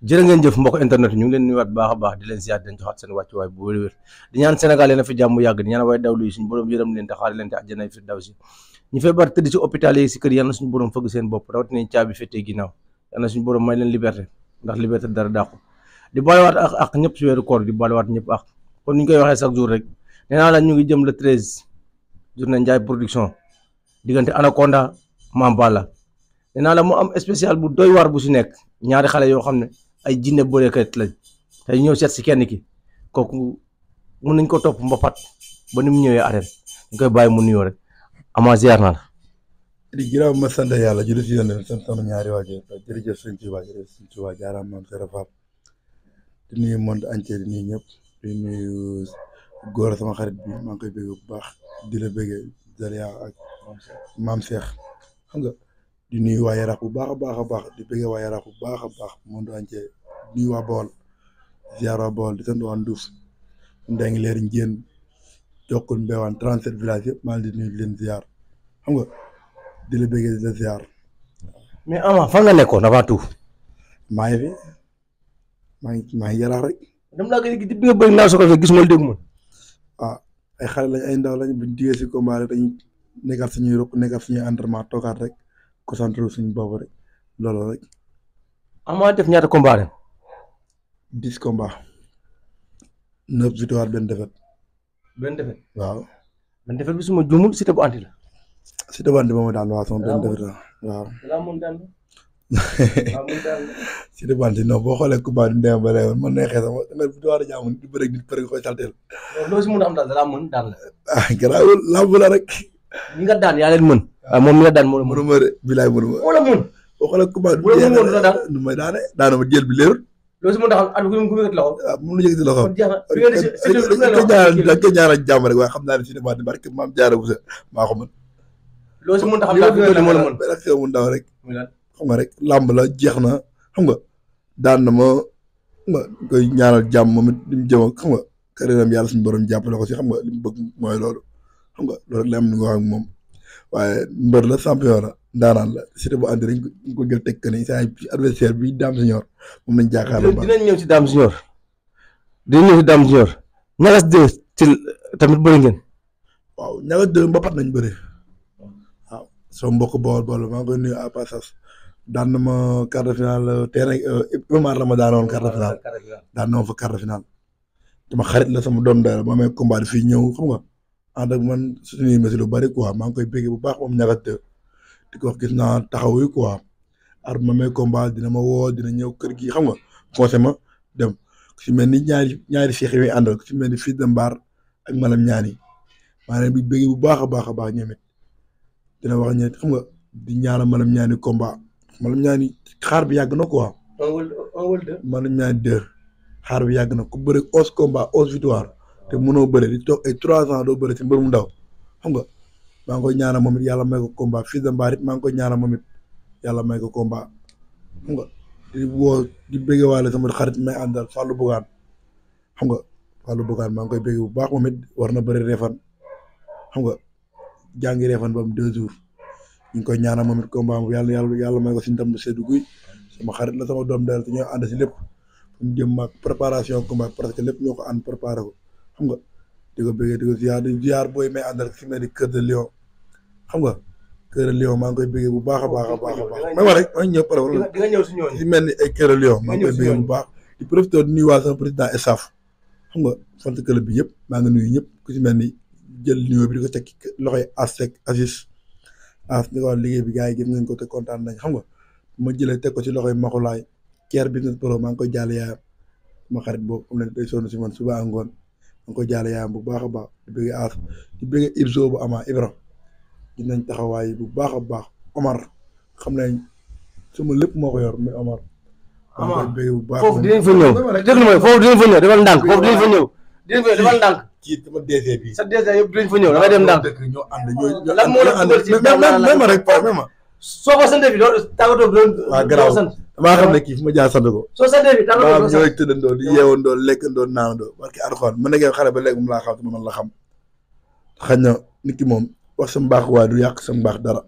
jërë ngeen jëf mbokk internet ñu ngi leen nuyuwaat baax a baax di leen ziar di leen joxaat seen wàccuwaay bu wér-wér di ñaan Sénégal yéen a fi jàmm yàgg di ñaan waaye dawlu yi suñu borom yërëm leen te xaar leen te àjjana fi daw si ñu feebar tëdd si hôpital yi si kër yal na suñu borom fëgg seen bopp rawatina caabi féetee ginnaaw yal na suñu borom may leen liberté ndax liberté dara dàqu di boolewaat ak ñëpp si weeru koor di boolewaat ñëpp ak kon ni ñu koy waxee chaque jour rek nee naa la ñu ngi jëm le 13 journée Ndiaye production diggante Anaconda Mame Balla nee naa la mu am spécial bu doy waar bu si nekk ñaari xale yoo xam ne ay jinne bërekat lañ tey ñëw seet si kenn ki kooku mun nañ ko topp mbapat ba ni mu ñëwee arène ñu koy bàyyi mu nuyoo rek Ama ziar naa la. di ginnaaw ma sant yàlla julli si yéen sant sama ñaari waajur jërëjëf sëñ Tuubaa jërëjëf sëñ Tuubaa jaaraam maam Serap Fall di nuyu monde entier di nuyu ñëpp di nuyu góor sama xarit bi maa ngi koy bëgg bu baax di la bëggee Zalia ak maam Cheikh xam nga di nuyu waa Yarax bu baax a baax di bëggee waa Yarax bu baax a baax monde entier di nuyu waa Bawol ziar waa Bawol di sant waa Ndouf Ndengi leer Njéen Jokkul Mbewaan 37 villages yëpp maa ngi di nuyu di leen ziar xam nga di la bëggee di la ziar. mais Ama fan nga nekkoon avant tout. maa ngi fi maa ngi Yarax rek. dem naa ko di bi nga bëri naa soo ko fekk gis nga dégg man. ah ay xale lañ ay ndaw lañ buñ digee si combat rek dañuy nekkaat suñuy rukk nekkaat suñuy entraînement toogaat rek concentré suñu bopp rek loolu rek. Ama def ñaata combat ren. 10 combats 9 victoires benn défaite. benn défaite. waaw. benn défaite bi su ma juumul Siteu bu anti la. Siteu bu anti moom daan waaw sama benn défaite waaw. Siteu bu anti non boo xoolee combat bi ndeyam ba léegi man neexee sama damay victoire jaamu di bëri nit bëri nga koy salteel. loo si mën a am daal da laa mën daan la. ah garaawul lamb la rek. ñi nga daan yaa leen mën. waaw moom mi nga daan moo la mën. mënuma de bilaay mënuma. moo la mën. boo xoolee combat bi. bu la mënoon la daan nu may daane daana ma jël bi leerul. loolu si mën a xam at bi ku yëkkati loxo. waaw mënu la yëkkati loxo. kon jeex na da nga ñaanal jàmm rek waaye xam naa ne si ne maa di barke maam jaara bu sa maa ko mën. loolu si mën a xam daal fi moo la mën. rek xew mu ndaw rek. xam nga rek làmb la jeex na xam nga daan na ma nga koy ñaanal jàmm moom it li mu jëm xam nga këram yàlla suñu borom jàppale ko si xam nga li mu bëgg mooy loolu xam nga loolu rek la am ni nga wax ak moom waaye mbër la champion la ndaanaan la Siteu bu andi dañ ko jël teg que ni saa adversaire bi Dame Junior moom lañ jàkkaarloo. dinañ ñëw si Dame Junior ñagas de ci tamit bëri ngeen. waaw ñagas de mbapat nañ bëri waaw soo mbokk bool maa ngi koy nuyu à passage daan na ma quart de finale terrain Iba la ma daanoon quart de finale daan na ma fa quart de finale dama xarit la sama doom dara ma amee combat fii ñëw xam nga ànd ak man suñuy messi lu bari quoi maa ngi koy béggee bu baax moom ñagas de di ko wax gis naa taxaw yi quoi ar ma amee combat dina ma woo dina ñëw kër gi xam nga conseil ma dem ku si mel ni ñaari seex yi muy àndal ku si mel ni fils de Mbar ak malam ñaani maa leen bi béggee bu baax a baax ñoom it dina wax ñe xam nga di ñaanal malam ñaani combat malam ñaani xaar bi yàgg na quoi. malam ñaani 2 xaar bi yàgg na ku bëri 11 combat 11 victoire te mënoo bëri di toog ay 3 ans doo bëri si mbër mu ndaw xam nga maa ngi koy ñaanal moom it yàlla may ko combat fils de Mbar it maa ngi koy ñaanal moom it yàlla may ko combat xam nga di woo di bëgge waale sama xarit may àndal Fallou Bougane xam nga Fallou Bougane maa ngi koy bëgge bu baax moom it war na bëri reefan xam nga jàngi reefan ba am 2 jours ñu ngi koy ñaanal moom it combat bu yàlla may ko si ndam bu seddu guy sama xarit la sama doom dal te ñoo ànd si lépp fu ñu jëm maag préparation combat parce que lépp ñoo ko ànd préparé ko xam nga di ko bëggee di ko ziar booy may àndal si mel ni Cœur de Lion xam nga Cœur de Lion maa ngi koy bëggee bu baax a baax may ma rek ma ñëw pare di nga ñëw si ñooñu si mel ni ay Cœur de Lion maa ngi koy bëggee bu baax di profité di nuyu waa sama président staff xam nga sant club bi yëpp maa ngi nuyu ñëpp ku si mel ni jël nuyoo bi di ko teg loxoy Asec Aziz ni ko wax liggéey bi gars yi gis nañ ko te kontaan nañ xam nga ma jëlee teg ko ci loxoy Makulaay Thier business pro maa ngi koy jaale yaayam ma xarit boobu am na day sonn si man suba ak ngoon maa ngi koy jaale yaayam bu baax a baax di bëgg aas di bëgg Ibzo bu Ama Ibra gis nañ taxawaay bu baax a baax Omar xam nañ sama lépp moo ko yor mais Omar. maa ngi koy bëgg bu baax foofu dinañ fa ñëw dégg nga foofu dinañ fa ñëw defal ndànk foofu dinañ fa ñëw defal ndànk. ci sama DG bi. sa DG yëpp dinañ fa ñëw da ngay dem ndànk. ñoo ànd ñoo lan moo la dugal ci même rek même ma. soo ko santee bi doo tàggatoo doon. waaw garaaw damaa xam ne kii fu ma jaar sant ko. soo santee bi tàggatoo doon sant ñooy tëddandoo di yeewandoo lekkandoo naanandoo parce que Alxuraan man nekkee xale ba léegi mu laa xam te man la xam xëy na nit ki moom wax sa mbaax waaye du yàq sa mbaax dara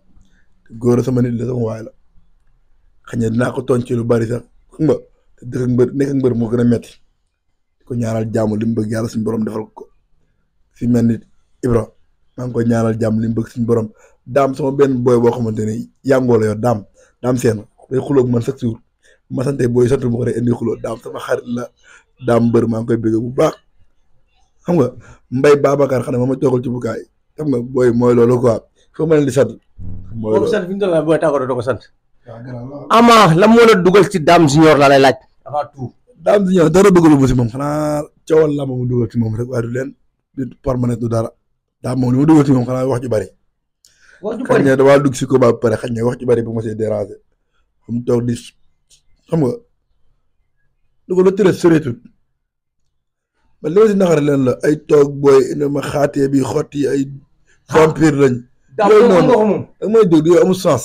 góor sama nit la sama waay la xëy na dinaa ko tooñ ci lu bari sax xam nga te dëkk ak mbër nekk ak mbër moo gën a metti ko ñaanal jàmm li mu bëgg yàlla suñu borom defal ko fi mel ni Ibra maa ngi koy ñaanal jàmm li mu bëgg suñu borom daam sama benn booy boo xamante ne yàngoo la yor daam seen day xulóog man chaque jour ma sante booy sant bu ko rek indi xulóo daam sama xarit la daam mbër maa ngi koy bëgg bu baax xam nga Mbaye Babacar xam ne ma toogal ci bukaay xam nga booy mooy loolu quoi foo ma leen di sant. mooy loolu sant fi ñu doon booy tàggatoo doo ko sant. Ama lan moo la dugal ci Dame Junior la lay laaj. avant tout. Dame Junior dara dugalu ma si moom xanaa coowal la ma dugal ci moom rek waaye du leen du permanent du dara daam moom li ma dugal ci moom xanaa wax ju bari. wax ju xëy bari na damaa dugg si combat ba pare xëy na wax ju bari bu ma see déranger xam toog di xam nga dugal la tëre soreetul man li ma si naxare leen la ay toog booy indi ma xaatee bi xotti ay vampire lañ. Dame yooyu moom noonu da may dégg yooyu amul sens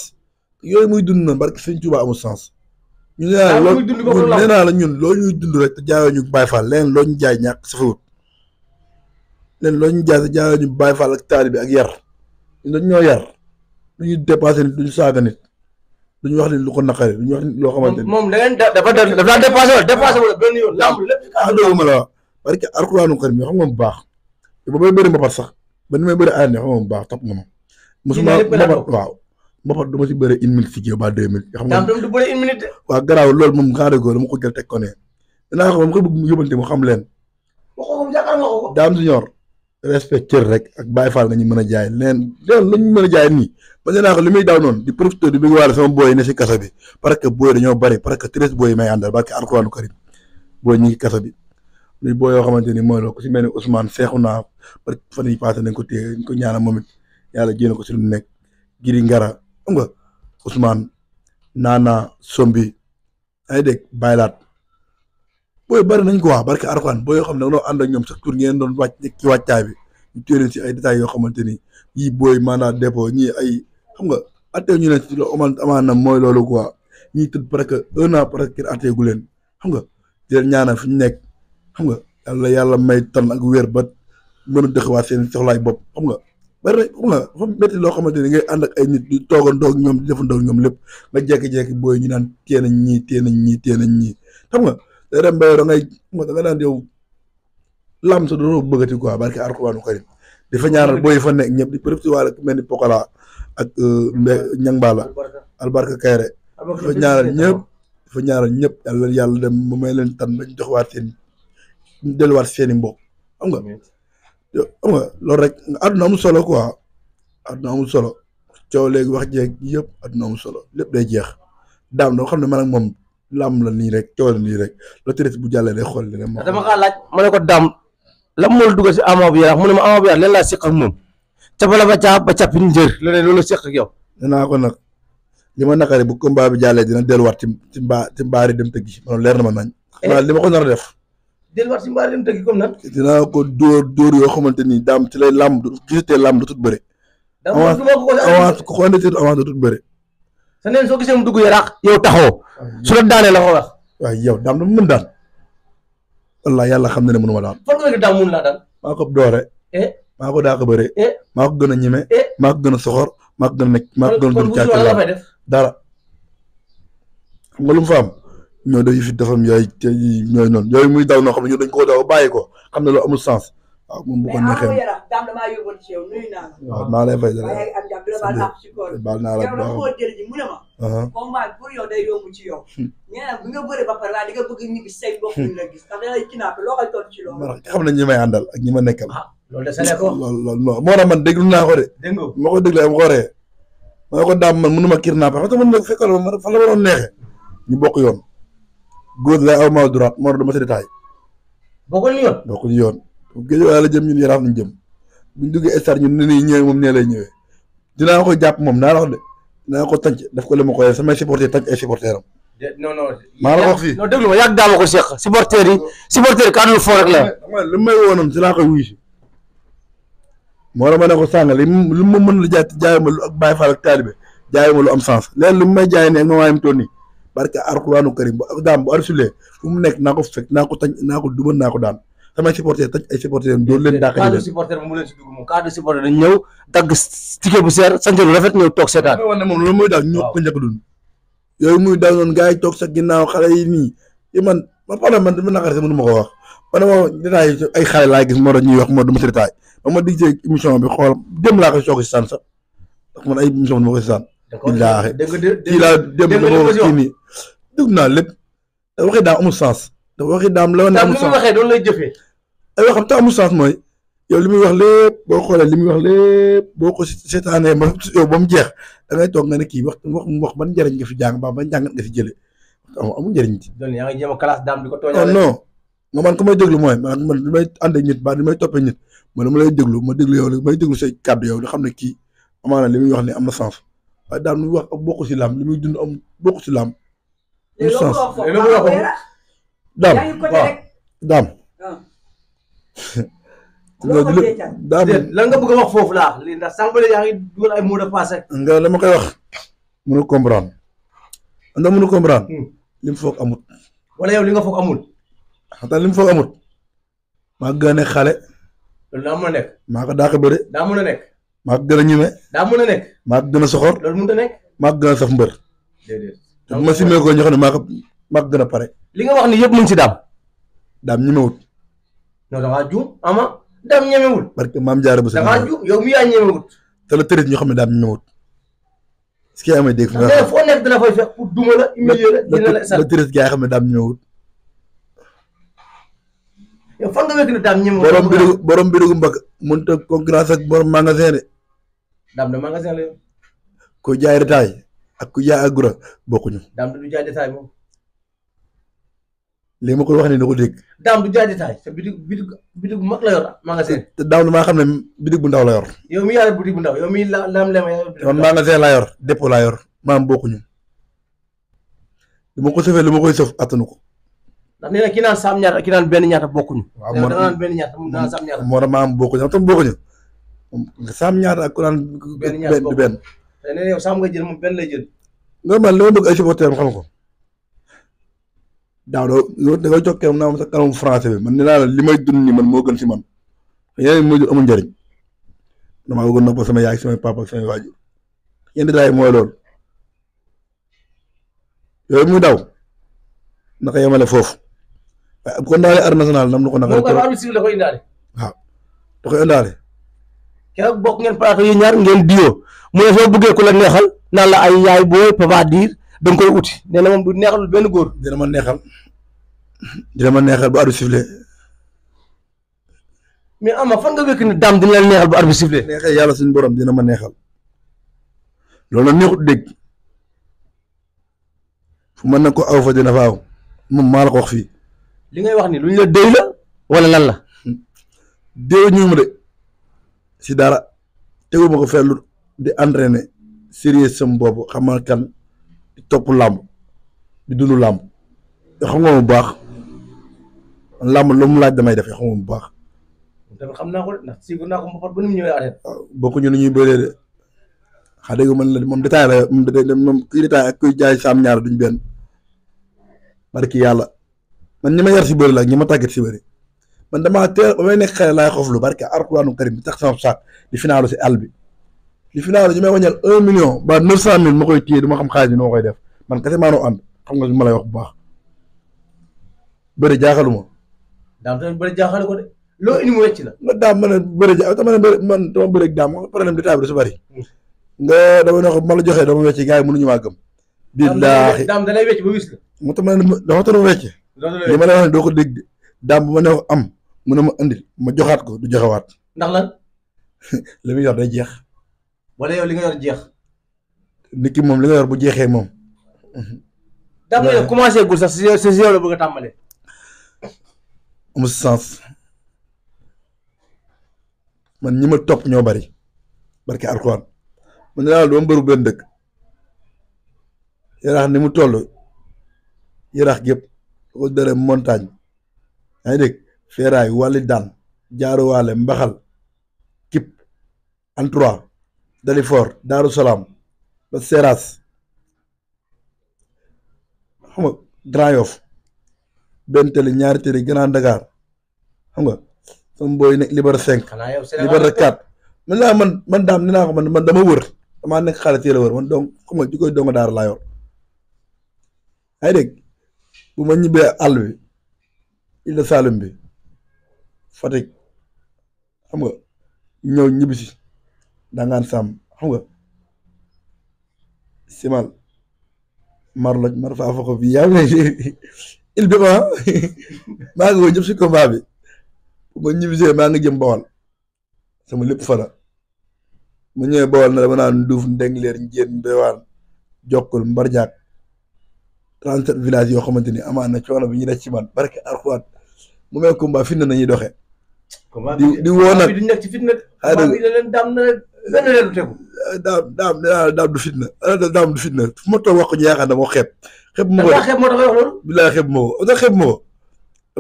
yooyu muy dund na barke Sëñ Tuubaa amul sens. ñu nee naa loolu nee naa la ñun loolu ñuy dund rek te jaayoo ñu Baay Faal leneen loo ñu jaay ñàkk sa fawut leneen loo ñu jaay te jaayoo ñu Baay Faal ak taalibe ak yar ñun dañ ñoo yar du ñu dépassé nit du ñu saaga nit du ñu wax nit lu ko naqari du ñu wax nit loo xamante ni. moom da ngeen dafa dépassé wala dépassé wala benn yoon. lamb lépp dëgg ma la wax parce que Alxuraanu karim xam nga bu baax ba may bëri mbapat sax ba ni may bëri ànd xam nga bu baax topp nga ma. mosuma mbapat waaw mbapat du ma si bëri une minute si kii ba 2 minutes. xam nga Dame du bëri une minute. waaw garaaw loolu moom xaaral ko dama ko jël teg ko ne dinaa ko moom ko bëgg mu yóbbante mu xam leen. waxoo ko yaakaar nga ko. Dame Junior respect cër rek ak Baye Fall nga ñu mën a jaay leen lu ñu mën a jaay nii ba nee naa ko li muy daaw noonu di profité di bëgg waale sama booy yi ne si kaso bi parce que booy dañoo bëri parce que 13 booy yi may àndal barke Alxuraanu karim booy ñu ngi kaso bi luy booy yoo xamante ni mooy loolu ku si mel ni Ousmane seexu naa parce que fan yii passé nañ ko téye ñu ko ñaanal moom it yàlla jéem ko si lu mu nekk Giri Ngara xam nga Ousmane Nana Sombi ay dégg baylaat booy bëri nañ ko wax barke Alxuraan booy yoo xam ne dañoo ànd ak ñoom chaque jour ngeen doon wàcc nekk ci wàccaay bi ñu téye leen si ay détails yoo xamante ni yii booy maanaam dépôt ñii ay xam nga attee ñu leen si lo amaan na mooy loolu quoi ñii tëdd presque 1 an presque kenn attee gu leen xam nga di leen ñaanal fi ñu nekk xam nga yàlla may tan ak wér ba mën a dëxwaat seen soxlaay bopp xam nga bari na xam nga dafa métti loo xamante ni ngay ànd ak ay nit di toogandoo ak ñoom di defandoo ak ñoom lépp nga jékki-jékki booy ñu naan téye nañ ñii xam nga day dem ba yow da ngay xam nga da nga naan yow lam sa dootoo bëggati quoi barke Alxuraanu karim di fa ñaanal booy fa nekk ñëpp di profité waale ku mel ni Pokola ak Ñang Bala Albarka Kayre dafa ñaanal ñëpp yàlla dem ba may leen tan bañ joxwaat seen delluwaat seen i mbokk xam nga loolu rek àdduna amul solo quoi àdduna amul solo coow léegi wax jeeg yëpp àdduna amul solo lépp day jeex daam dama xam ne man ak moom lam la nii rek coow la nii rek la tërét bu jàllee day xool li ma dama kaa laaj ma ne ko Dame lan moo la dugal si Ama bu Yaraax mu ne ma Ama bu Yaraax leen laa seq ak moom capala ba caap ba cappi njër leneen loolu seq ak yow. nee naa ko nag li ma naqari bu combat bi jàllee dina delluwaat ci mbaari dem tëggi man leer na ma nañ xanaa li ma ko nar a def delluwaat si mbaari dem tëggi comme nag dinaa ko dóor yoo xamante ni Dame ci lay làmb gisatee làmb du tut bëre avance ko andi tut avance du tut bëre sa neen soo gisee mu dugg Yaraax yow taxoo su la daanee la ko wax waaye yow Dame dama mën daan wallaahi yàlla xam na ne mënuma daan fan nga nekk Dame mun laa daan maa ko doore maa ko daa ko bëre maa ko gën a ñeme maa ko gën a soxor maa ko gën a nekk maa ko gën a doon càkk la dara xam nga lu mu fa am ñoo def fi defam yooyu ñooy noonu yooyu muy daw noo xam ne ñu dañ koo daw bàyyi ko xam ne loolu amul sens waaw moom bu ko neexee waaw maa lay fay dara baal naa la combat pour yow day yomb ci yow. nee na bi nga bëre ba pare waaye di nga bëgg ñibbi say mbokk ñu la gis ndax da lay kinaap loo koy toll ci loolu. xam nañ ñi may àndal ak ñi ma nekkal. loolu de sa ko loolu moo tax man déglu naa ko de. dégg nga ma ko déglee am xoree ma ko Dame man mënuma kidnappé xam nga man nag fekkoon ma fa la ma doon neexee ñu bokk yoon góor lay aw ma droite moo tax dama si détail. bokkuñu yoon bokkuñu yoon. géej waaye la jëm ñun Yaraax nañ jëm buñ duggee stade ñun ni ñëwee moom nee lay ñëwee dinaa ko jàpp moom naa la wax de dinaa ko tànc daf ko li ma koy samay supporter tànc ay supporteram. non maa la ko wax fii non déglu ma yàgg Dame ko seq supporter yi kàddu foo rek la. li may woonoon si laa koy wuyu si moo la ma ne ko sàng li ma mën la jaay ma lu ak Baye Fall ak taalibe jaay ma lu am sens léegi li mu may jaay ne ak ma waayam toon nii barke Alxuraanu karim ba Dame bu arsulee fu mu nekk naa ko fekk naa ko tànc naa ko duban naa ko daan samay supporter tànc ay supporter doon leen dàq cadre supporter mu leen si dugg moom cadre supporter dañ ñëw dagg ticket bu seer sant lu rafet ñëw toog seetaan. moom loolu muy daal ñoo ko njëkk dund yooyu muy daal noonu gars yi toog sa ginnaaw xale yi nii man ma problème man dama naqari mënu ma ko wax man dama détails yi ay xale laay gis moo tax ñuy wax moo dama si détail ba ma digg ci émission bi xool dem laa koy soog si sànn sax ndax man ay émission bi ma koy si sànn billaahi kii laa dem dama wax kii nii dégg naa lépp da waxi daam amul sens da waxi daam la ne amul sens waxee doon lay jëfee ay waxam te amul sens mooy yow li muy wax lépp boo xoolee li muy wax lépp boo ko seetaanee ba yow ba mu jeex da ngay toog nga ne kii wax ban njëriñ nga fi jàng ba ban njàngat nga fi jëlee amul njëriñ ci. donc yaa ngi jéem a classe daam di ko tooñale. non nga man ku may déglu mooy man li may ànd ak nit ba li may toppee nit man dama lay déglu ma déglu yow may déglu say kàddu yow di xam ne kii amaana li muy wax ni am na sens waaye daam li muy wax bokku si laam li muy dund am bokku si laam. am sens daam waaw daam. lan nga bëgg a wax foofu laa li ndax sànq yaa ngi dugal ay mots de passe. nga la ma koy wax mënu comprendre ndax mënu comprendre li mu foog amut wala yow li nga foog amul xanaa li mu foog amut maa gën a nekk xale loolu daa mën a nekk maa ko daa ko bëre daa mën a nekk maa ko gën a ñime daa mën a nekk maa ko gën a soxor loolu mënut a nekk maa ko gën a saf mbër déedéet te bu ma simee ko ñoo xam ne maa ko gën a pare li nga wax ni yëpp mu ngi si daam ñimewut non da ngaa juum ama daam ñemewul parce que maam jaara bu sa da ngaa juum yow mi yaa ñemewut te la tërit ñoo xam ne daam ñimewut est-ce que amee dégg foo nekk dina fay fekk pour duma la humilier la dina la la tërit gaa yi xam ne daam ñimewut yow fan nga wekk ne daam ñemewut borom bidugu mbagg mënut a concurrence ak borom magasin de daam de magasin la yow ku jaay détail ak ku jaay agura bokkuñu daam du jaay détail moom léegi ma koy wax ni na ko dégg daam du jaay détail te bitig bu mag la yor magasin te daam maa xam ne bitig bu ndaw la yor yow mi yaa yor bitig bu ndaw yow mi lam lema man magasin laa yor dépôt laa yor maam bokkuñu lu ma ko sëfee lu ma koy sëf attanu ko ndax nee na ki naan saam ñaata ki naan benn ñaata bokkuñu waaw da nga naan benn ñaata mu naan saam ñaata moo tax maam bokkuñu am tam bokkuñu saam ñaata ak ku naan benn ñaata du benn te nee na yow saam nga jël moom benn lay jël nga man li ma bëgg ay supporter xam ko daaw doo da nga jokkee naa ma sa kanam français bi man ne naa la li may dund ni man moo gën si man yeneen mooy amul njëriñ damaa bëgg nopp sama yaay samay papa samay waajur yéen daay mooy loolu yooyu muy daw naka yemale foofu waaye bu ko ndaalee arène nationale nam na ko naka la koy indaale waaw da koy indaale keroog bokk ngeen plateau yi ñaar ngeen diyo mu ne soo bëggee ku la neexal naan la ay yaay booy papa diir da nga koy uti nee na moom du neexalul benn góor dina ma neexal ba arbitre sifflé mais ama fan nga wékk ne daam dina la neexal ba arbitre sifflé neexee yàlla suñu borom dina ma neexal loolu nag neexut dégg fu mën na ko aw fa dina fa aw moom maa la ko wax fii li ngay wax ni luñ la déy la wala lan la déew ñu ma de si dara tegu ma ko fellu di entraîné sérieux sam boobu xam nga kan di topp làmb di dund làmb yoo xam nga bu baax làmb lu mu laaj damay def yoo xam nga bu baax tamit xam naa ko ndax siigur naa ko mbapat ba ni mu ñëwee arrêté waaw bokkuñu ni ñuy bëree de xaa dégg man la moom détail la moom kuy détail ak kuy jaay saam ñaar duñ benn barki yàlla man ñi ma yar si bëri la ak ñi ma tàggat si bëri man damaa teel ba may nekk xale laay xoflu barki Alxuraanu Karim bi tax sama saak di finaalu si àll bi di finaalu ñu may wañal 1 million ba 900 000 ma koy téye du ma xam xaalis bi nu ma koy def man kese maa noo ànd xam nga li ma lay wax bu baax bëri jaaxaluma daam tamit bëri jaaxale ko de loo indi mu wecc la nga daam ma ne bëri dama ne bëri man dama bëri daam problème détail bi su bëri nga dama ne ko ma la joxee dama wecc gars yi mënuñu maa gëm billaahi daam da lay wecc ba wis la moo tax ma ne dafa toon wecc li ma lay wax ne doo ko dégg daam bu ma ne am mu ne ma andil ma joxaat ko du joxewaat ndax lan li muy yor day jeex wala yow li nga yor jeex nit ki moom li nga yor bu jeexee moom daam na yow commencé gul sax si yow la bëgg a tàmbalee amul sens man ñi ma topp ñoo bari barke Alxuraan man ne daal doo mbëru benn dëkk yaraax ni mu toll yaraax gépp ko dere montagne yaa ngi dégg feeraay wàlli daan jaaruwaale mbaxal kip Antrois Dalifort Daaru Salaam ba Seras xam nga Grand Yoff benn télé ñaari télé Grand Dakar xam nga sama booy nekk Liberté 5 Liberté 4 man daam ni naa ko man dama wër damaa nekk xale teel a wër man donc xam nga di koy donga daara laa yor yaa ngi dégg bu ma ñibbee àll bi Île de Saloum bi Fatick xam nga ñëw ñibbisi dangaan sàmm xam nga simal marloj mar faa foko bi yaa ngi il bi ma maa ngi woo ñëpp si combat bi bu ma ñibbisee maa ngi jëm Bawol sama lépp fana mu ñëwee Bawol na dama naan Nduuf Ndengleer Njéen Mbewaan Jokkul Mbarjaak 37 villages yoo xamante ni amaan na coono bi ñu def ci man barke Alxuraan mu mel combat fitna nañuy doxee. di woo nag du nekk ci fitna. combat bi da leen daam na benn reer du tegu. daam du fitna daam du fitna fu ma toog wax ko ñu yaakaar ne moo xeeb. xeeb moo tax moo tax wax loolu. bilaay xeeb moo ko da xeeb moo ko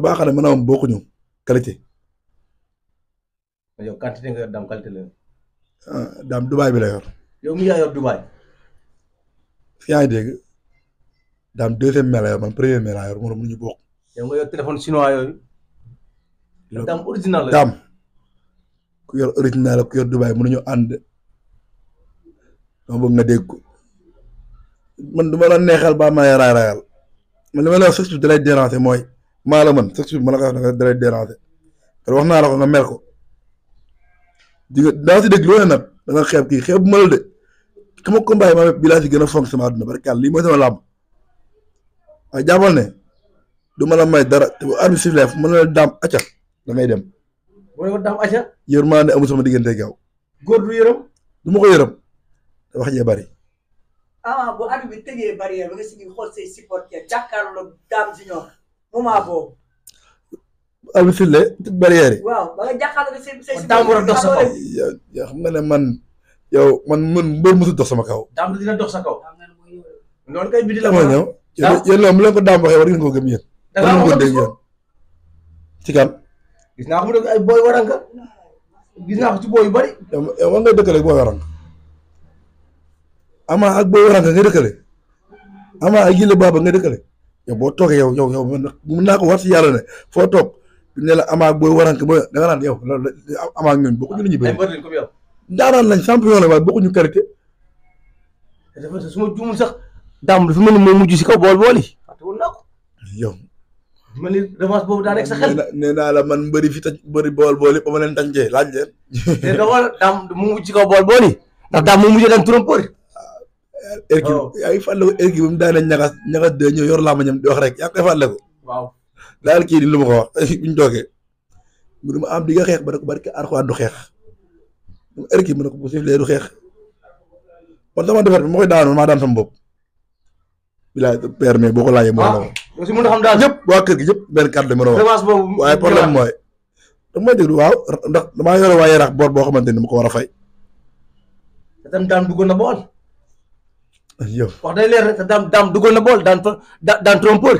damaa xam ne maanaam bokkuñu qualité. yow quantité nga yor daam qualité la. daam Dubaay bi la yor. yow mi yaa yor Dubaay. fi yaa ngi dégg daam deuxième mai la yor man premier mai laa yor moom mënuñu bokk. yow nga yor téléphone chinois yooyu. daam original la. daam ku yor original la ku yor Dubaay mënuñu ànd dama bëgg nga dégg ko man du ma la neexal ba may raayal man li ma la wax sax da lay déranger mooy maa la man sax ma la ko wax da lay déranger te wax naa la ko nga mel ko di nga daa si dégg loolu nag da nga xeeb kii xeeb bu ma la de sama combat yi ma bi laa si gën a fonk sama àdduna barke Yàlla lii mooy sama làmb waaye jàppal ne du ma la may dara te bu arbitre sifflé mën na la daam acca da ngay dem. boo ko daam acca. yërmande amul sama diggante ak yow. góor du yërëm. du ma ko yërëm te wax jee bari. bu arbitre bi tëjee barrière ba nga si xool say supporter jàkkaarloo Dame Junior moment boobu. arbitre sifflé tëj barrière yi. waaw ba nga jàkkaarloo say supporter. Dame war a dox sa kaw. yow xam nga ne yow man mbër musul dox sama kaw. Dame dina dox sa kaw. noonu kay bidi la ma ñëw. yéen loolu mu leen ko Dame waxee war ngeen koo gëm yéen. da ngaa ko dégg yéen. ci kan. gis naa ko mu dégg ay booy waranka. gis naa ko ci booy yu bari. yow war ngay dëkkale booy waranka. Ama ak booy waranka ngay dëkkale. Ama ak yile baaba ngay dëkkale. yow boo toogee yow mun naa ko war si yàlla ne foo toog ne la Ama ak booy waranka mooy da nga naan yow loolu Ama ak ñoom bokkuñu li ñu bëri. ay mbër lañ comme yow. daanaan lañ champion la waaye bokkuñu qualité. dafa su ma juumul sax. Dame dafa mel ni mooy mujj si kaw bool yi. fàttewul naa ko. yow. ma ni revanche boobu daa nekk sa xel. nee naa la man mbëri fi taj mbëri bool yëpp ba ma leen tàncee laaj leen. te dafa Dame mu mujj si kaw bool yi. ndax Dame mu mujjee daan trompeur. waaw yaa ngi fàttaliku ergi bi mu daanee ñagas de ñëw yor laa ma ñam di wax rek yaa ngi koy fàttaliku. waaw. daal kii di lu ma ko wax bu ñu toogee. mu ma am di nga xeex ba ne ko barke Alxuraan du xeex. ergi mu ne ko bu siflee du xeex. man sama defar bi ma koy daanoon maa daan sama bopp. bilaay père mais boo ko laajee. moo la ko aussi mën na xam daal ñëpp waa kër gi ñëpp benn kàddu la ma doon wax. revanche boobu waaye problème mooy. dama may déglu waaw ndax damaa yore waa Yaraax boor boo xamante ni ma ko war a fay. te tam Dame duggoon na bool. yow wax day leer rek te Dame duggoon na bool daan trompeur.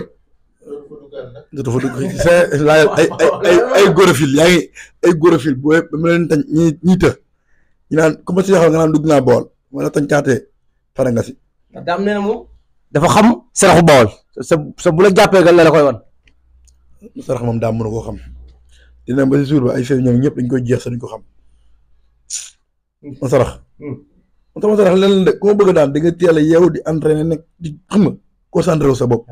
dafa dugg c'est laaj ay gorofil yaa ngi ay gorofil booy ba mu leen tañ ñi të ñu naan comme si nga naan dugg naa bool wala tañcaatee pare nga si. ndax Dame nee na moom. dafa xam saraxu bawol sa bu la jàppee gal la koy wan. sarax moom Dame mën na koo xam dina ba si suur ba ay seen ñoom ñëpp dañ koy jeex sa duñ ko xam ma sarax. man sama sarax leneen de ku ma bëgg daan da nga teel a yeewu di entraîné nekk di xam nga concentré wu sa bopp.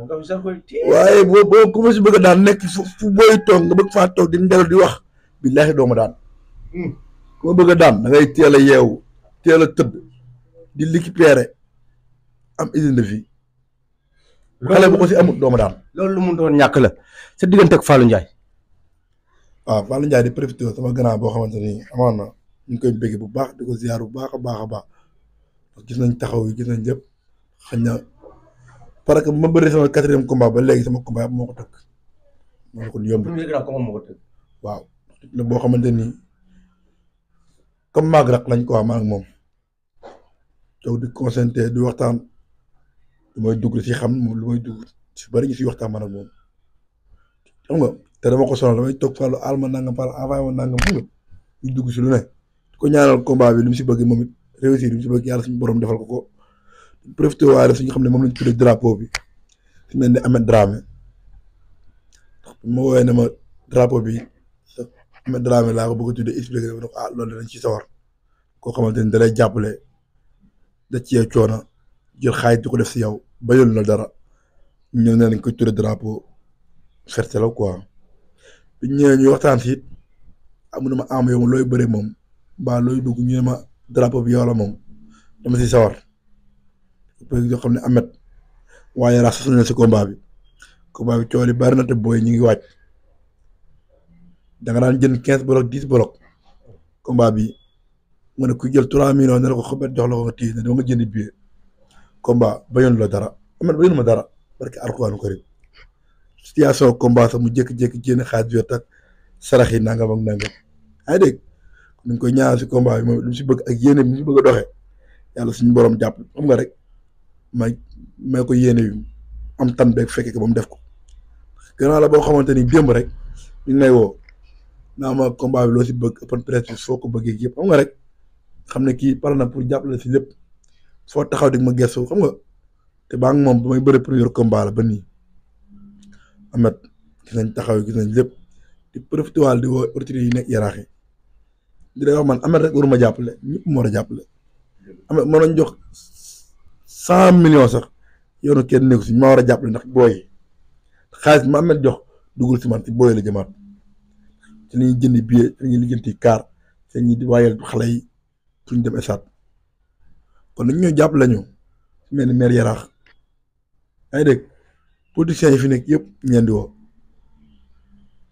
waaye boo ku ma si bëgg daan nekk fu booy toog nga bëgg faa toog di ndelu di wax billaahi doo ma daan. ku ma bëgg daan da ngay teel a yeewu teel a tëdd di récupérer am hygiène de vie. xale bu ko si amut doo ma daan. loolu lu mu doon ñàkk la sa diggante ak Fallou Ndiaye. waaw Fallou Ndiaye di profité sama grand boo xamante ni amoon na ñu ngi koy bëgg bu baax di ko ziar bu baax a baax a baax gis nañ taxaw yi gis nañ lépp xëy na parce que ma bëri sama 4e combat ba léegi sama combat moo ko tëgg moo ko yomb. waaw la boo xamante ni comme maag rak lañ ko wax ma ak moom toog di concentré di waxtaan lu may dugg si xam moom lu may dugg si bëri ñu si waxtaan man ak moom xam nga te dama ko sonal damay toog Fallou alma nangam Fallou envoyé ma nangam xam nga ñu dugg si lu ne di ko ñaanal combat bi lu mu si bëgg moom it réussir lu mu si bëgg yàlla suñu borom defal ko ko profité waaye suñu xam ne moom lañ tuddee drapeau bi su mel ne Ahmed Dramé ma woowee ne ma drapeau bi Ahmed Dramé laa ko bëgg a tuddee expliqué ne ko loolu dañ ci sawar koo xamante ni da lay jàppale da cee coono jël xaalis di ko def si yow bayul la dara ñëw ne nañ ko turé drapeau ferte la quoi bi ñëwee ñu waxtaan si it amu na ma am yow looy bëre moom mbaa looy dugg ñu ne ma drapeau bi yow la moom dama si sawar peut yoo xam ne Amet waaye rax sax na si combat bi coow li bari na te booy ñu ngi waaj da nga daan jënd 15 bolok 10 bolok combat bi nga ne ku jël 3 millions ne la ko xobet jox la ko nga téye ne dama nga jënd billet combat bañoon la dara Amet bañoon ma dara barke alxuraanu karim situation combat sax mu jékki-jékki jénn xaaj bi ak sarax yi nangam ak nangam ay dégg ñu ngi koy ñaanal si combat bi moom lu mu si bëgg ak yéene bi mu si bëgg a doxee yàlla suñu borom jàpp xam nga rek may ko yéene yu am tan beeg fekke ko ba mu def ko gannaaw la boo xamante ni démb rek ñu ngi may woo naa ma combat bi loo si bëgg open press bi foo ko bëggee yëpp xam nga rek xam ne kii pare na pour jàppale si lépp foo taxaw dig ma gestu xam nga te baa ngi moom ba may bëri premier combat la ba nii Amet gis nañ taxaw gis nañ lépp di profité waal di woo autorités yi nekk yaraax yi di lay wax man Amet rek waruma jàppale ñëpp moo war a jàppale Amet moo doon jox 100 millions sax yoonu kenn nekku si ma war a jàppale ndax booy xaalis ma Amet jox dugul si man si booy la jëmaat ci la ñuy jëndi billet ci la ñuy lijjanti car te ñi di waayal xale yi suñ dem esat kon nañ ñoo jàppale ñu su mel ni maire yaraax yaa ngi dégg politiciens yi fi nekk yëpp ñeen di woo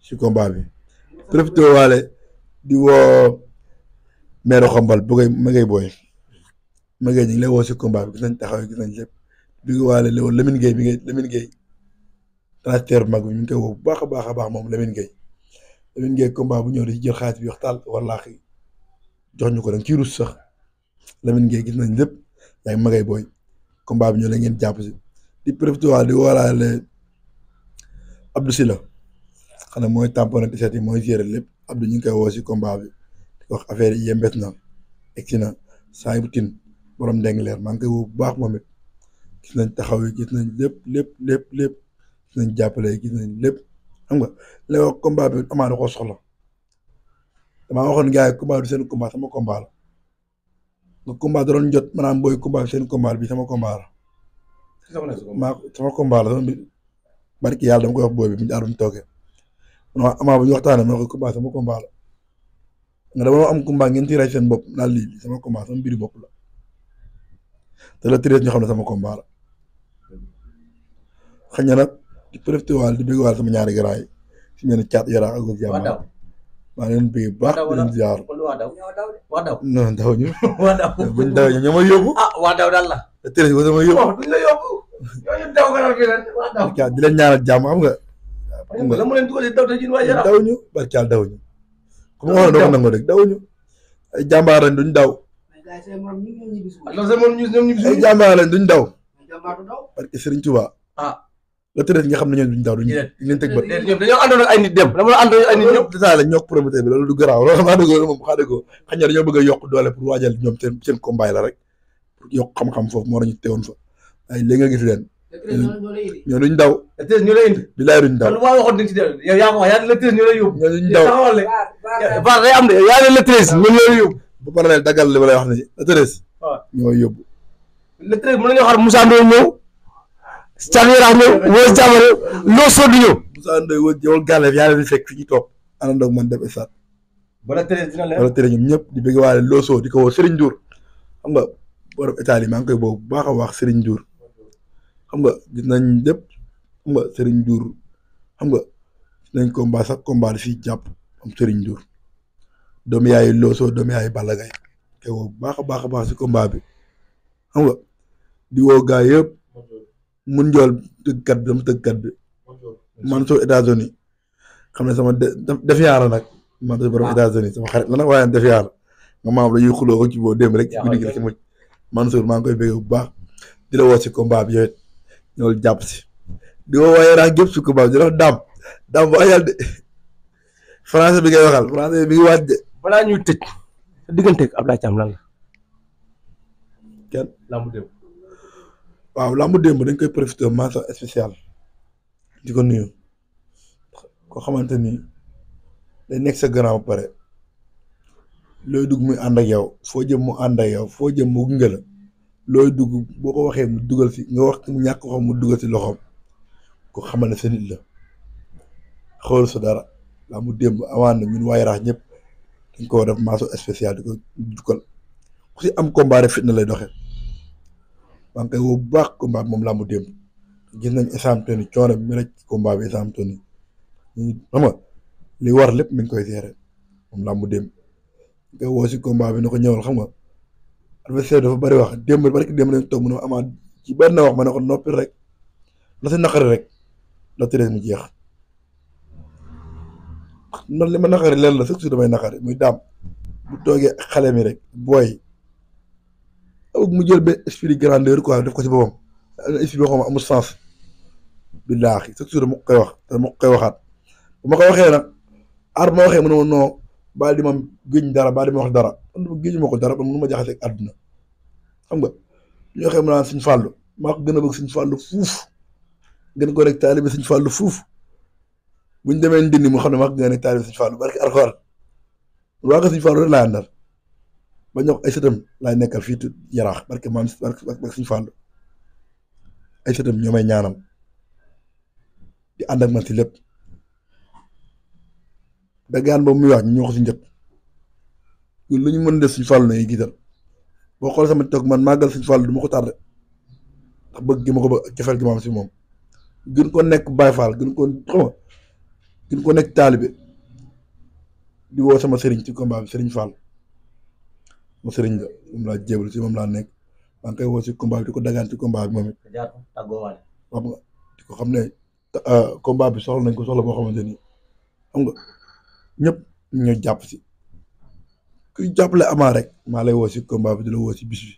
si combat bi profité waale di woo maire xombal magay booy magay ñu ngi lay woo si combat bi gis nañ taxaw gis nañ lépp bi nga waale léwoon Lamine Gueye transfert mag bi ñu ngi koy woo bu baax a baax moom Lamine Gueye combat bu ñëw di jël xaalis bi waxtaan wallaahi jox ñu ko da nga ciy rus sax Lamine Gueye gis nañ lépp yaa ngi magay booy combat bi ñëw la ngeen jàpp si di profité waale di walaale Abdou Sylla xanaa mooy tamponné di seet yi mooy gérer lépp Abdou ñu ngi koy woo si combat bi di ko wax affaire yi yembet na egsi na saa bu tin borom ndeng leer maa ngi koy woo bu baax moom it gis nañ taxaw yi gis nañ lépp gis nañ jàppale yi gis nañ lépp xam nga lay wax combat bi Ama da koo soxla damaa waxoon gars yi combat bi seen combat sama combat la nga combat da doon jot maanaam booy combat bi seen combat bi sama combat la sama combat la sama mbir barki yàlla dama koy wax booy bi mu jaar mu toogee man Ama bu ñu waxtaanee ma ne ko combat sama combat la nga dama am combat ngeen ci rey seen bopp naan lii sama combat sama mbiri bopp la te la treize ñu xam ne sama combat la xëy na nag di profité waal di bëgg waal sama ñaari garaay yi si mel ni caat yaraax ak jàmm maa leen bëgg bu baax di leen ziar non daw ñu buñ daw ñu ñoo ma yóbbu waa daw daal la te treize ba sama yóbbu duñ la yóbbu ñooñu daw ganal fi leen waa daw di leen ñaanal jàmm xam nga la mu leen dugal daw te jin waa yaraax daw ñu barkaal daw ñu ku ma waxoon doo ko nangu rek daw ñu ay jàmbaar lañ duñ daw ay jàmbaar lañ duñ daw parce que Serigne Touba la treize nga xam ne ñoom duñ daw duñ leen teg bët ñoom dañoo àndoon ak ay nit dem dama la àndoon ay nit ñëpp détail la ñoo promoteur bi loolu du garaaw loolu xanaa dëggoo moom xanaa dëggoo xëy na dañoo bëgg a yokk doole pour waajal ñoom seen combat la rek pour yokk xam-xam foofu moo nañu teewoon fa ay léegi nga gis leen ñoo duñ daw la treize ñu lay indi bilaay duñ daw man maa waxoon dañ ci dem yow yaa ko wax yaa la treize ñu lay yóbbu ñoo duñ daw taxawal le var day am de yaa ne la treize ñu lay yóbbu bu pare ne daggal li ma lay wax ni la treize ñoo yóbbu le treize mën nañoo xaar Moussa Ndoye ñëw Thiat Yarakh ñëw Wos Jàmmare loo soddu ñëw Moussa Ndoye woo jëwal gàlleef yaa leen fekk fi ñu toog àndandoo ak man dem stade bala treize dina leer wala tere ñoom ñëpp di bëgg waale loosoo di ko woo Serigne Diour xam nga borom Italie maa ngi koy boobu bu baax a wax Serigne Diour xam nga gis nañ lépp xam nga Serigne Diour xam nga gis nañ combat sax combat di fii jàpp am Serigne Diour doomu yaayu loosoo doomu yaayu Balla Gaye koy woo bu baax a baax si combat bi xam nga di woo gaa yëpp mun njool tëggkat bi sama tëggkat bi man soo États-Unis xam ne sama def yaara nag man soo borom États-Unis sama xarit la nag waaye def yaara nga maam la ñuy xuloo ko ci boo dem rek ci guddi gi la ci mujj Mansour maa ngi koy bëgg bu baax di la woo si combat bi yow it ñëwal jàpp si di woo waaye Yaraax gépp si combat bi di wax daam bu ayal de français bi ngay waxal français bi ngi waaj de balaa ñuy tëj sa diggante ak Ablaye Thiam lan la kenn lambu démb waaw lambu démb dañ koy profité mention spéciale di ko nuyu koo xamante ni day nekk sa grand ba pare looy dugg muy ànd ak yow foo jëm mu ànd ak yow foo jëm mu gunge la looy dugg boo ko waxee mu dugal si nga wax mu ñàkk ko mu dugal si loxoom ko xamal ne sa nit la xool sa dara laa mu démb amaan na ñun waa Yaraax ñëpp dañ ko war def maaso spécial di ko jukkal ku si am combat rek fitna lay doxee maa ngi koy woo bu baax combat bi moom laa mu démb gis nañ exemple ni coono bi mu rek combat bi exemple ni xam nga li war lépp mi ngi koy gérer moom laa mu démb nga woo si combat bi na ko ñëwal xam nga adversaire dafa bëri wax démb barki démb lañ toog mu ne ma amaat ci bëri na wax ma ne ko noppi rek la si naqari rek la tëree mu jeex man li ma naqari leen la chaque jour damay naqari muy daam bu toogee ak xale mi rek booy mu jël benn esprit grandeur quoi def ko si boppam esprit boo xam ne amul sens billaahi chaque jour dama koy wax te dama koy waxaat bu ma ko waxee nag aar bu ma waxee mu ne ma non baal di ma géñ dara baal di ma wax dara man géñu ma ko dara man mënu ma jaxase ak àdduna xam nga ñu waxee mu naan Sëñ Fallu maa ko gën a bëgg Sëñ Fallu fuuf gën ko rek taalibe Sëñ Fallu fuuf buñ demee ndindi mu xam ne maa ko gën a nekk taalibe Sëñ Fallu barki alxuraan waa ko Sëñ Fallu rek laay àndal ba ñox ay sëtam laay nekkal fii Yaraax barki maam barki Sëñ Fallu ay sëtam ñoo may ñaanal di ànd ak man si lépp dagaan boobu muy wax ñu ñoo ko si njëkk ñun lu ñu mën def Sëñ Fallu nañuy giital boo xool sama toog man màggal Sëñ Fallu du ma ko tardé ndax bëgg gi ma ko bëgg cofeel gi ma am si moom gën ko nekk Baay Faal gën ko xam nga gën ko nekk taalibe di woo sama sëriñ ci combat bi sëriñ Fall ma sëriñ la moom laa jébal si moom laa nekk maa ngi koy woo si combat bi di ko dagaan ci combat bi moom it xam nga di ko xam ne combat bi soxla nañ ko soxla boo xamante ni xam nga ñëpp ñu jàpp si kuy jàppale Ama rek maa lay woo si combat bi di la woo si bis bi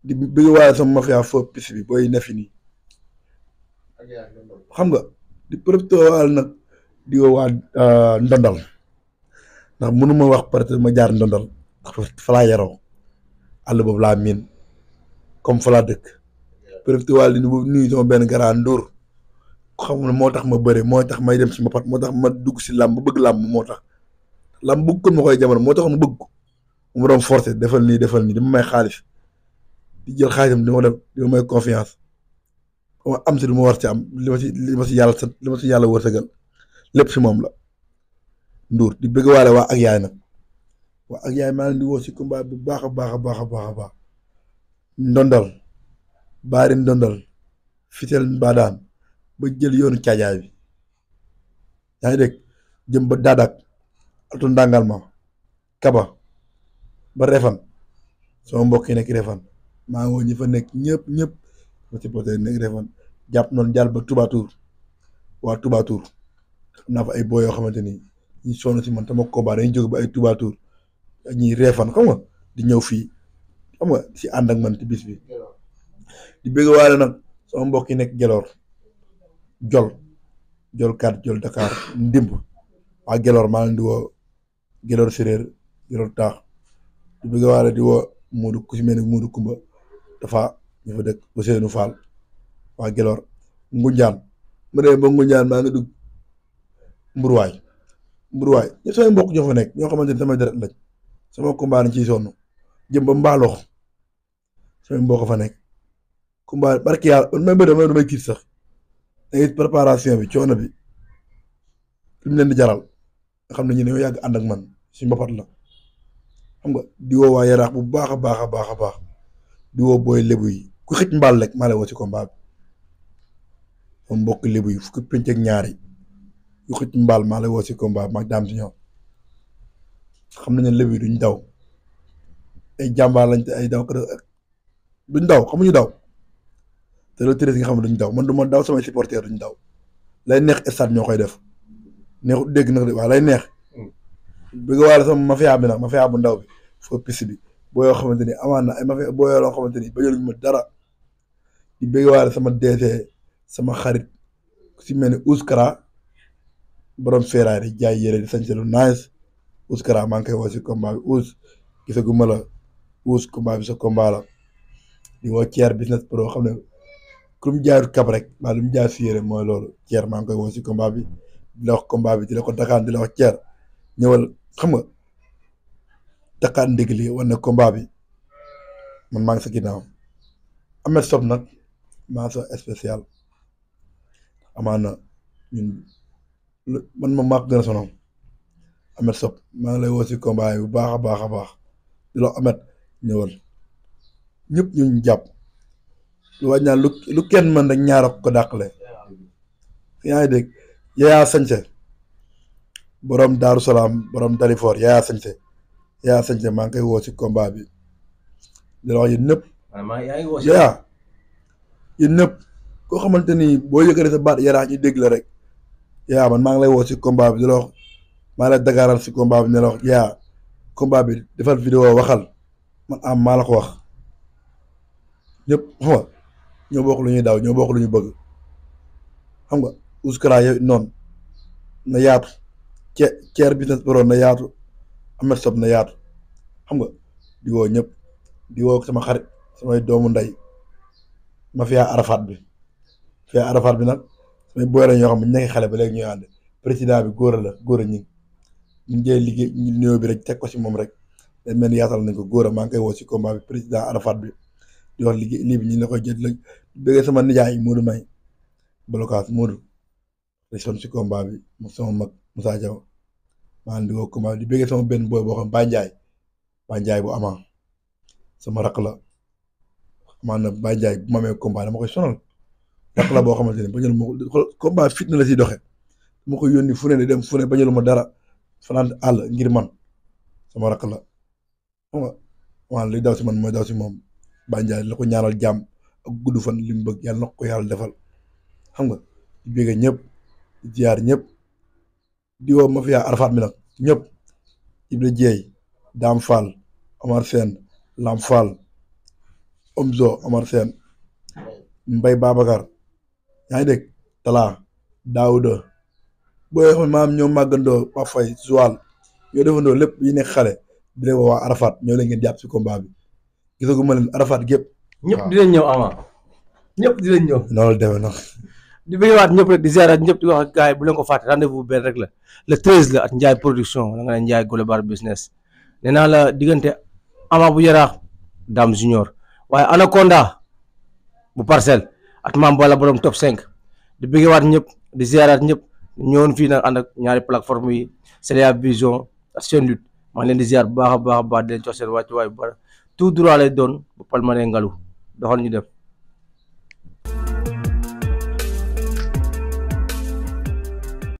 di bëgg waaye sama mafia foofu bis bi booy nefi nii xam nga di profité waal nag di woo waa ndondal ndax mënuma wax peut-être ma jaar ndondal ndax fa laa yaroo àll boobu laa miin comme fa laa dëkk profité waal di nuyu sama benn grand Ndour xam ne moo tax ma bëre moo tax may dem si mbapat moo tax ma dugg si làmb bëgg làmb moo tax làmb bëgg ko ma koy jamono moo tax ma bëgg ko mu doon forcé defal nii dama may xaalis di jël xaalisam di ma def di ma may confiance ma am si lu ma war ci am li ma si yàlla wërsëgal lépp si moom la Ndour di bëgg waale waa ak yaay nag waa ak yaay maa leen di woo si combat bu baax a baax a baax a baax a baax ndondal baari ndondal fitel mbaadaan ba jël yoonu caajaay bi yaa ngi dégg jëm ba daadak atu ndàngal ma kaba ba refan sama mbokk yi nekk refan maa ngi woo ñi fa nekk ñëpp ma si poté nekk refan jàpp noonu jàll ba Toubatour waa Toubatour xam naa fa ay boo yoo xamante ni ñu sonn si man tama combat dañuy jóge ba ay Toubatour ñuy reefan xam nga di ñëw fii xam nga si ànd ak man ci bis bi di bëgg waale nag sama mbokk yi nekk Gelor jol kat jol Dakar ndimb waa Gelor maa leen di woo Gelor séréer Gelor taax di bëgg waale di woo Moodu ku si mel ni Moodu Kumba dafa ñu fa dëkk Ousseynou Fall waa Gelor Ngunjaan ma demee ba Ngunjaan maa ngi dugg Mburuwaay ñëpp samay mbokk ñoo fa nekk ñoo xamante ni samay deret lañ sama combat nañ ciy sonn jëm ba Mbaalox samay mbokk fa nekk combat barki yàlla may bëri damay kiit sax dangay préparation bi coono bi li mu leen di jaral nga xam ne ñu ne ñoo yàgg ànd ak man si mbapat la xam nga di woo waa Yaraax bu baax a baax a baax a baax di woo booy lébu yi ku xëcc mbaal rek maa lay woo ci combat bi moom mbokk lébu yi fukki penc ak ñaari yu xëcc mbaal maa lay woo ci combat bi mag daam si ñoom xam nañu lébu yi duñ daw ay jàmbaar lañ te ay daw duñ daw xamuñu daw te loolu tërës nga xam ne duñ daw man du ma daw samay supporters duñ daw lay neex stade ñoo koy def neexut dégg nag de waaw lay neex bëgg waale sama mafia bi nag mafia bu ndaw bi foo piste bi boo yoo xamante ni amaan na ay mafia boo yoo xamante ni bañaluñ ma dara di bëgg waale sama DG sama xarit ku si mel ni Ouskara borom feeraay di jaay yére di sañse lu nice Ouskara maa ngi koy woo si combat bi gisaguma la combat bi sa combat la di woo Thier business pro xam ne ku mu jaayut kap rek maa lu mu jaay si yére mooy loolu Thier maa ngi koy woo si combat bi di la wax combat bi di la ko dakaan di la wax Thier ñëwal xam nga dakaan ndégli wane combat bi man maa ngi sa ginnaaw Ahmed Sob nag maa sa spécial amaana ñun man ma maa ko gën a sonal Amet Sob maa ngi lay woo si combat yi bu baax a baax a baax di la Amet ñëwal ñëpp ñu jàpp lu waaj naan lu kenn mën rek ñaar ko dàqale yaa ngi dégg Yaya Sañse borom Daaru Salaam borom Dalifor Yaya Sañse maa ngi koy woo si combat bi di la wax yéen ñëpp Yaya yéen ñëpp koo xamante ni boo yëkkatee sa baat Yaraax ñu dégg la rek Yaya man maa ngi lay woo si combat bi di la wax maa lay dagaaral si combat bi ne la wax Yaya combat bi defal vidéo waxal man am maa la ko wax ñëpp xam nga ñoo bokk lu ñuy daw ñoo bokk lu ñu bëgg xam nga Ouskara yow noonu na yaatu Thier business pro na yaatu Amet Sob na yaatu xam nga di woo ñëpp di woo sama xarit samay doomu ndey ma fiyaa Arafat bi nag samay boy la ñoo xam ne ñu nekk xale ba léegi ñuy ànd président bi góor a ñi ñu jëlee liggéey ñu nuyoo bi rek teg ko si moom rek dañ mel ni yaatal nañ ko góor a maa ngi koy woo si combat bi président Arafat bi di wax liggéey lii bi ñu la koy jël la bëggee sama nijaay Modou May blocage Modou day sonn si combat bi mu sama mag Moussa Diaw maa ngi di woo combat bi di bëggee sama benn boy boo xam Baye Ndiaye bu amaa sama rakk la maanaam Baye Ndiaye bu ma amee combat dama koy sonal rakk la boo xamante ne bañalu ma combat fitna la siy doxe dama koy yónni fu ne di dem fu ne bañalu ma dara fanaan àll ngir man sama rakk la xam nga waaw li daw si man mooy daw si moom Baye Ndiaye la ko ñaanal jàmm ak gudd fan li mu bëgg yàlla na ko yàlla defal xam nga di bëgg ñëpp di ziar ñëpp di woo ma fiyaa Arafat mi nag ñëpp Ibra Dieye Dame Fall Omar Sène Lam Fall Omzo Omar Sène Mbaye Babacar yaa ngi dégg Talla Daouda booy xam maam ñoo màggandoo Pa Faye Joal ñoo defandoo lépp yi nekk xale di leen woo waa Arafat ñoo leen ngeen jàpp si combat bi gisaguma leen Arafat gépp ñëpp dinañ ñëw Ama ñëpp dinañ ñëw noonu la demee nag di bëggewaat ñëpp rek di ziaraat ñëpp di wax ak gars yi bu leen ko fàtte rendez-vous benn rek la le 13 la at Ndiaye production wala nga ne Ndiaye Global Business nee naa la diggante Ama bu Yaraax Dame Junior waaye Anaconda bu Parcelles at Mame Balla borom top 5 di bëggewaat ñëpp di ziaraat ñëpp ñëwoon fii nag ànd ak ñaari plateforme yi Célia Vision ak Sen Lutte maa ngi leen di ziar bu baax a baax di leen jox seen wàccuwaay bu baax tout droit lay doon bu palmarès ngalu doxal ñu dem